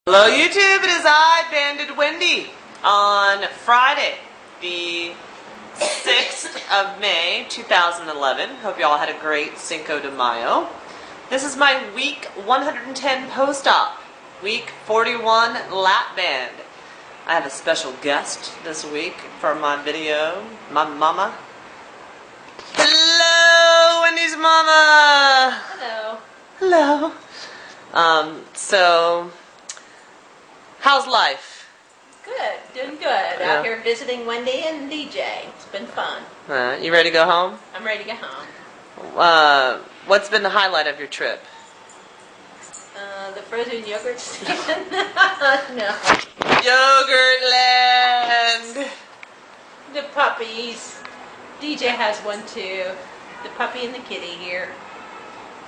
Hello YouTube, it is I, Banded Wendy, on Friday, the 6th of May, 2011. Hope you all had a great Cinco de Mayo. This is my week 110 post-op, week 41 lap band. I have a special guest this week for my video, my mama. Hello, Wendy's mama! Hello. Hello. How's life? Good, doing good. Yeah. Out here visiting Wendy and DJ. It's been fun. You ready to go home? I'm ready to get home. What's been the highlight of your trip? The frozen yogurt stand. No. Yogurtland! The puppies. DJ has one too. The puppy and the kitty here.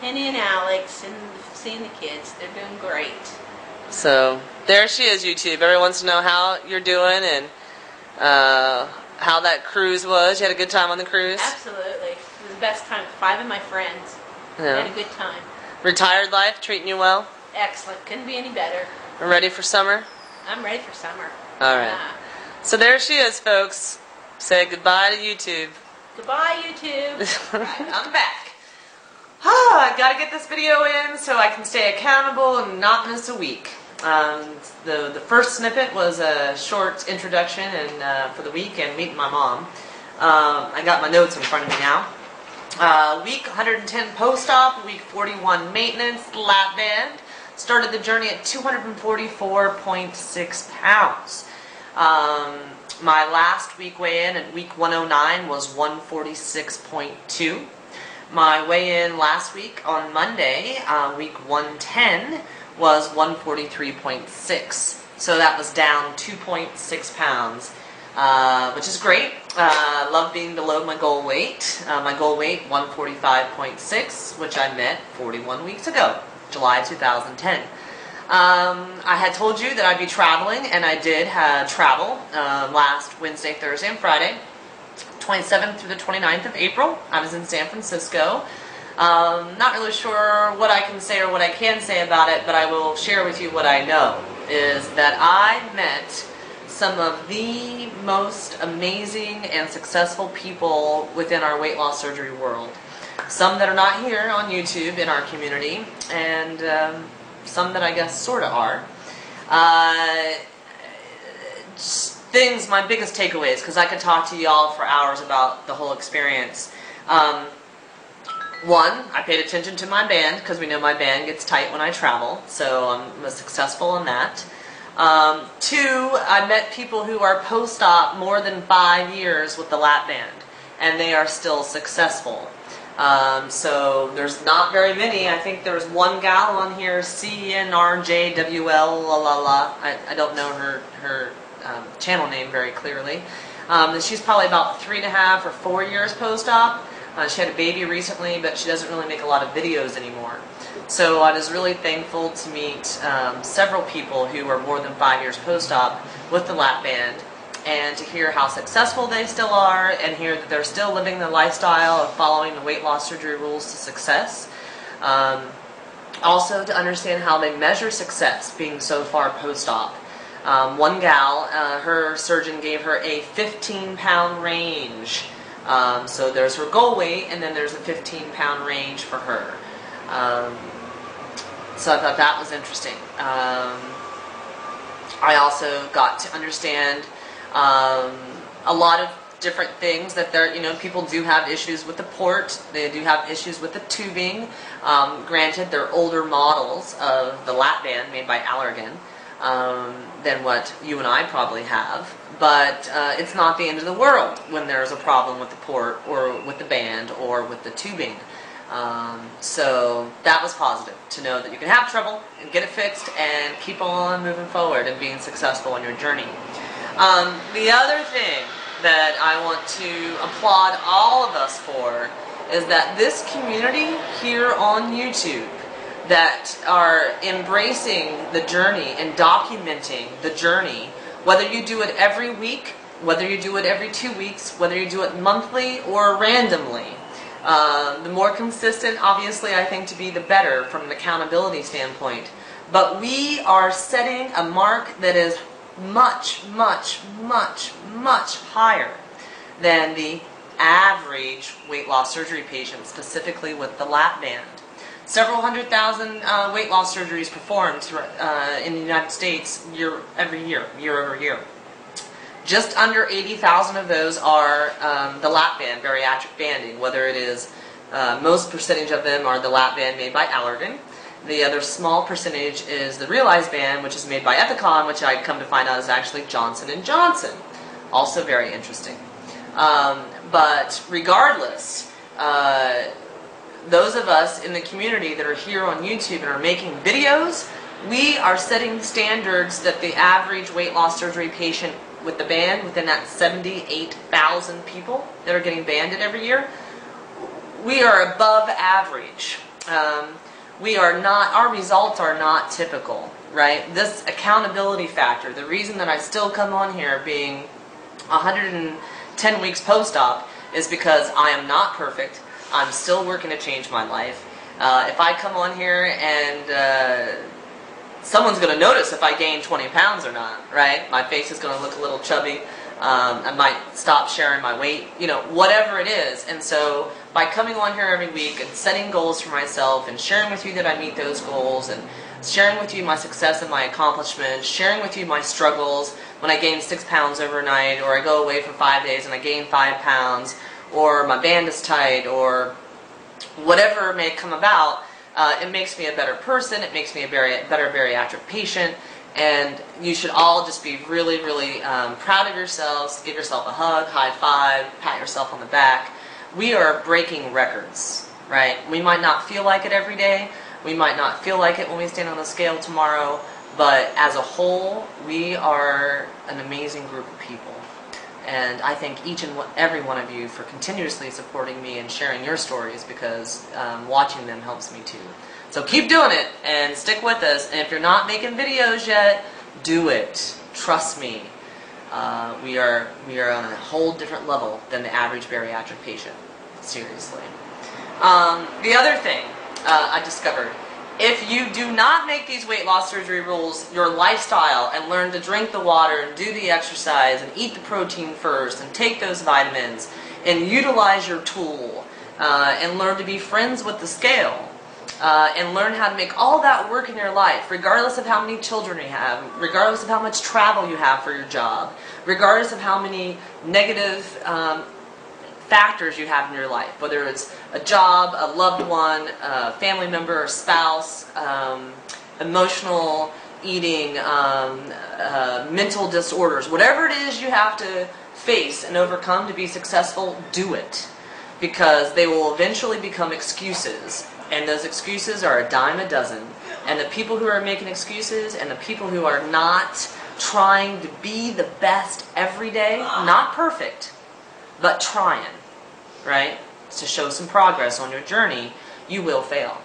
Henny and Alex and seeing the kids. They're doing great. So, there she is, YouTube. Everyone wants to know how you're doing and how that cruise was. You had a good time on the cruise? Absolutely. It was the best time. 5 of my friends. Yeah. Had a good time. Retired life treating you well? Excellent. Couldn't be any better. Ready for summer? I'm ready for summer. Alright. So there she is, folks. Say goodbye to YouTube. Goodbye, YouTube. Alright, I'm back. I gotta get this video in so I can stay accountable and not miss a week. The first snippet was a short introduction and for the week and meeting my mom. I got my notes in front of me now. Week 110 post-op, week 41 maintenance, lap band. Started the journey at 244.6 pounds. My last week weigh-in at week 109 was 146.2. My weigh-in last week on Monday, week 110, was 143.6. So that was down 2.6 pounds, which is great. Love being below my goal weight. My goal weight, 145.6, which I met 41 weeks ago, July 2010. I had told you that I'd be traveling, and I did travel last Wednesday, Thursday, and Friday. 27th through the 29th of April. I was in San Francisco. Not really sure what I can say or what I can say about it, but I will share with you what I know, is that I met some of the most amazing and successful people within our weight loss surgery world. Some that are not here on YouTube in our community, and some that I guess sort of are. Things, my biggest takeaways, because I could talk to y'all for hours about the whole experience. One, I paid attention to my band, because we know my band gets tight when I travel, so I was successful in that. Two, I met people who are post-op more than 5 years with the lap band, and they are still successful. So there's not very many. I think there's one gal on here, CNRJWL, la la la. I don't know her channel name very clearly. She's probably about 3.5 or 4 years post-op. She had a baby recently, but she doesn't really make a lot of videos anymore. So I was really thankful to meet several people who are more than 5 years post-op with the lap band, and to hear how successful they still are, and hear that they're still living the lifestyle of following the weight loss surgery rules to success. Also to understand how they measure success being so far post-op. One gal, her surgeon gave her a 15-pound range. So there's her goal weight, and then there's a 15-pound range for her. So I thought that was interesting. I also got to understand a lot of different things that people do have issues with the port. They do have issues with the tubing. Granted, they're older models of the lap band made by Allergan than what you and I probably have, but it's not the end of the world when there's a problem with the port or with the band or with the tubing. So that was positive to know that you can have trouble and get it fixed and keep on moving forward and being successful on your journey. The other thing that I want to applaud all of us for is that this community here on YouTube that are embracing the journey and documenting the journey, whether you do it every week, whether you do it every 2 weeks, whether you do it monthly or randomly. The more consistent, obviously, I think to be the better from an accountability standpoint. But we are setting a mark that is much, much, much, much higher than the average weight loss surgery patient, specifically with the lap band. Several 100,000 weight loss surgeries performed in the United States every year, year over year. Just under 80,000 of those are the lap band, bariatric banding, whether it is, most percentage of them are the lap band made by Allergan. The other small percentage is the Realize band, which is made by Ethicon, which I come to find out is actually Johnson & Johnson. Also very interesting. But regardless, those of us in the community that are here on YouTube and are making videos, we are setting standards that the average weight loss surgery patient with the band, within that 78,000 people that are getting banded every year, we are above average. We are not, our results are not typical, right? This accountability factor, the reason that I still come on here being 110 weeks post-op is because I am not perfect. I'm still working to change my life. If I come on here and someone's going to notice if I gain 20 pounds or not, right? My face is going to look a little chubby. I might stop sharing my weight, you know, whatever it is. And so by coming on here every week and setting goals for myself and sharing with you that I meet those goals and sharing with you my success and my accomplishments, sharing with you my struggles when I gain 6 pounds overnight, or I go away for 5 days and I gain 5 pounds, or my band is tight, or whatever may come about, it makes me a better person, it makes me a better bariatric patient, and you should all just be really, really proud of yourselves, give yourself a hug, high five, pat yourself on the back. We are breaking records, right? We might not feel like it every day, we might not feel like it when we stand on the scale tomorrow, but as a whole, we are an amazing group of people. And I thank each and every one of you for continuously supporting me and sharing your stories, because watching them helps me too. So keep doing it and stick with us. And if you're not making videos yet, do it. Trust me. We are on a whole different level than the average bariatric patient. Seriously. The other thing I discovered, if you do not make these weight loss surgery rules your lifestyle and learn to drink the water and do the exercise and eat the protein first and take those vitamins and utilize your tool and learn to be friends with the scale and learn how to make all that work in your life, regardless of how many children you have, regardless of how much travel you have for your job, regardless of how many negative factors you have in your life, whether it's a job, a loved one, a family member, a spouse, emotional eating, mental disorders, whatever it is you have to face and overcome to be successful, do it. Because they will eventually become excuses, and those excuses are a dime a dozen. And the people who are making excuses and the people who are not trying to be the best every day, not perfect, but trying, right, to show some progress on your journey, you will fail.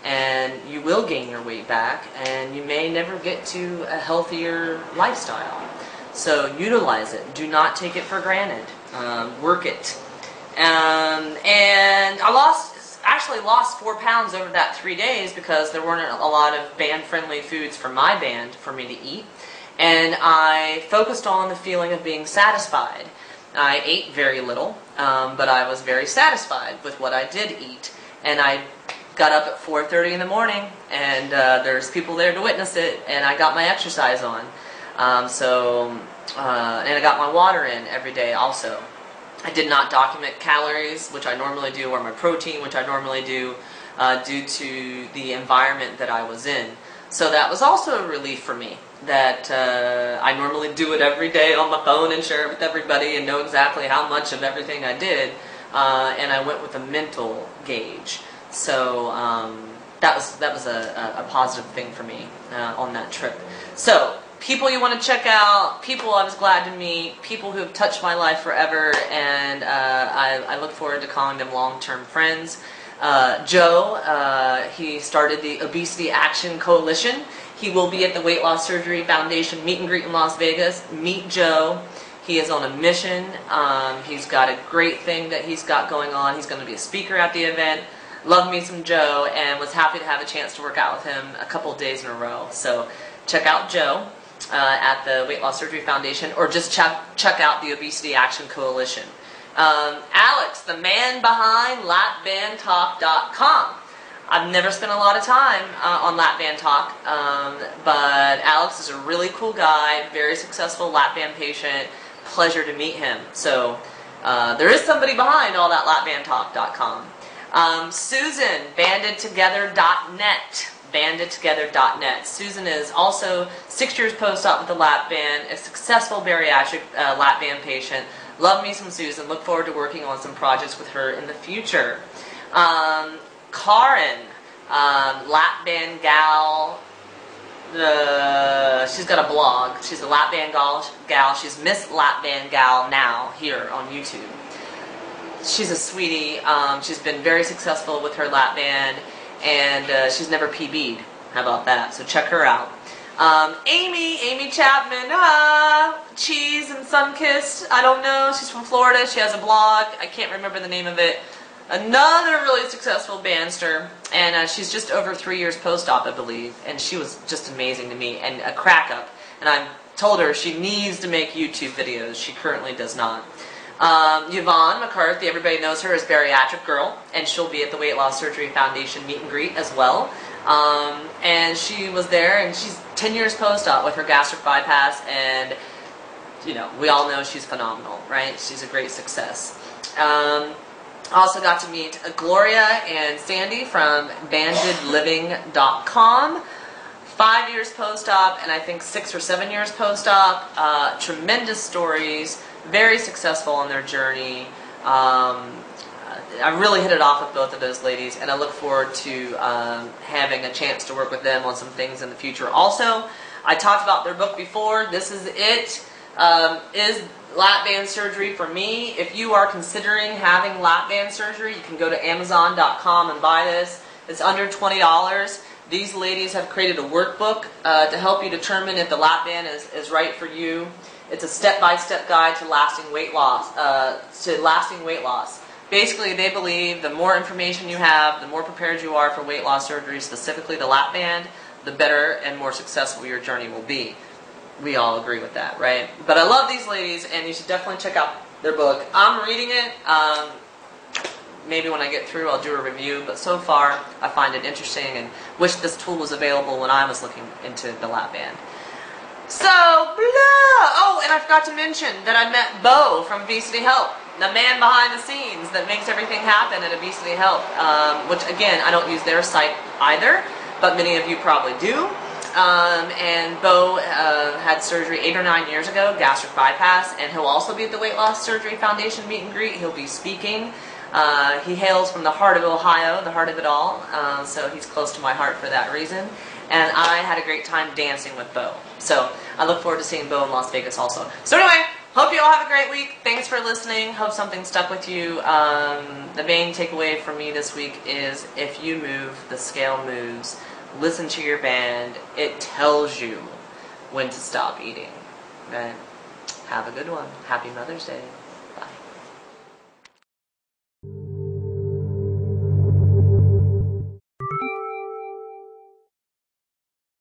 And you will gain your weight back, and you may never get to a healthier lifestyle. So utilize it. Do not take it for granted. Work it. And I actually lost 4 pounds over that 3 days because there weren't a lot of band-friendly foods for my band for me to eat. And I focused on the feeling of being satisfied. I ate very little, but I was very satisfied with what I did eat. And I got up at 4:30 in the morning, and there's people there to witness it, and I got my exercise on. And I got my water in every day also. I did not document calories, which I normally do, or my protein, which I normally do, due to the environment that I was in. So that was also a relief for me, that I normally do it every day on my phone and share it with everybody and know exactly how much of everything I did, and I went with a mental gauge. So that was a positive thing for me on that trip. So people you want to check out, people I was glad to meet, people who have touched my life forever, and I look forward to calling them long-term friends. Joe, he started the Obesity Action Coalition. He will be at the Weight Loss Surgery Foundation meet and greet in Las Vegas. Meet Joe. He is on a mission. He's got a great thing that he's got going on. He's going to be a speaker at the event. Love me some Joe, and was happy to have a chance to work out with him a couple of days in a row. So check out Joe at the Weight Loss Surgery Foundation, or just check out the Obesity Action Coalition. Alex, the man behind lapbandtalk.com. I've never spent a lot of time on Lap Band Talk, but Alex is a really cool guy, very successful lap band patient. Pleasure to meet him. So there is somebody behind all that lapbandtalk.com. Susan, bandedtogether.net. Bandedtogether.net. Susan is also 6 years post-op with the lap band, a successful bariatric lap band patient. Love me some Susan. Look forward to working on some projects with her in the future. Karen, lap band gal. She's got a blog. She's a lap band gal. She's Miss Lap Band Gal now here on YouTube. She's a sweetie. She's been very successful with her lap band, and she's never PB'd. How about that? So check her out. Amy Chapman, Cheese and Sunkissed. I don't know. She's from Florida. She has a blog. I can't remember the name of it. Another really successful bandster, and she's just over 3 years post-op, I believe, and she was just amazing to me, and a crack-up. And I told her she needs to make YouTube videos. She currently does not. Yvonne McCarthy, everybody knows her as Bariatric Girl, and she'll be at the Weight Loss Surgery Foundation meet and greet as well. And she was there, and she's 10 years post-op with her gastric bypass, and, you know, we all know she's phenomenal, right? She's a great success. Also got to meet Gloria and Sandy from bandedliving.com. 5 years post-op, and I think 6 or 7 years post-op. Tremendous stories, very successful on their journey. I really hit it off with both of those ladies, and I look forward to having a chance to work with them on some things in the future. Also, I talked about their book before. This is it. Is lap band surgery for me? If you are considering having lap band surgery, you can go to Amazon.com and buy this. It's under $20. These ladies have created a workbook to help you determine if the lap band is right for you. It's a step-by-step guide to lasting weight loss. Basically, they believe the more information you have, the more prepared you are for weight loss surgery, specifically the lap band, the better and more successful your journey will be. We all agree with that, right? But I love these ladies, and you should definitely check out their book. I'm reading it. Maybe when I get through, I'll do a review. But so far, I find it interesting and wish this tool was available when I was looking into the lap band. So, blah! Oh, and I forgot to mention that I met Bo from Obesity Help, the man behind the scenes that makes everything happen at Obesity Help, which, again, I don't use their site either, but many of you probably do. And Bo had surgery 8 or 9 years ago, gastric bypass, and he'll also be at the Weight Loss Surgery Foundation meet and greet. He'll be speaking. He hails from the heart of Ohio, the heart of it all, so he's close to my heart for that reason. And I had a great time dancing with Bo. So I look forward to seeing Bo in Las Vegas also. So anyway, hope you all have a great week. Thanks for listening. Hope something stuck with you. The main takeaway for me this week is if you move, the scale moves. Listen to your band. It tells you when to stop eating. Okay? Have a good one. Happy Mother's Day.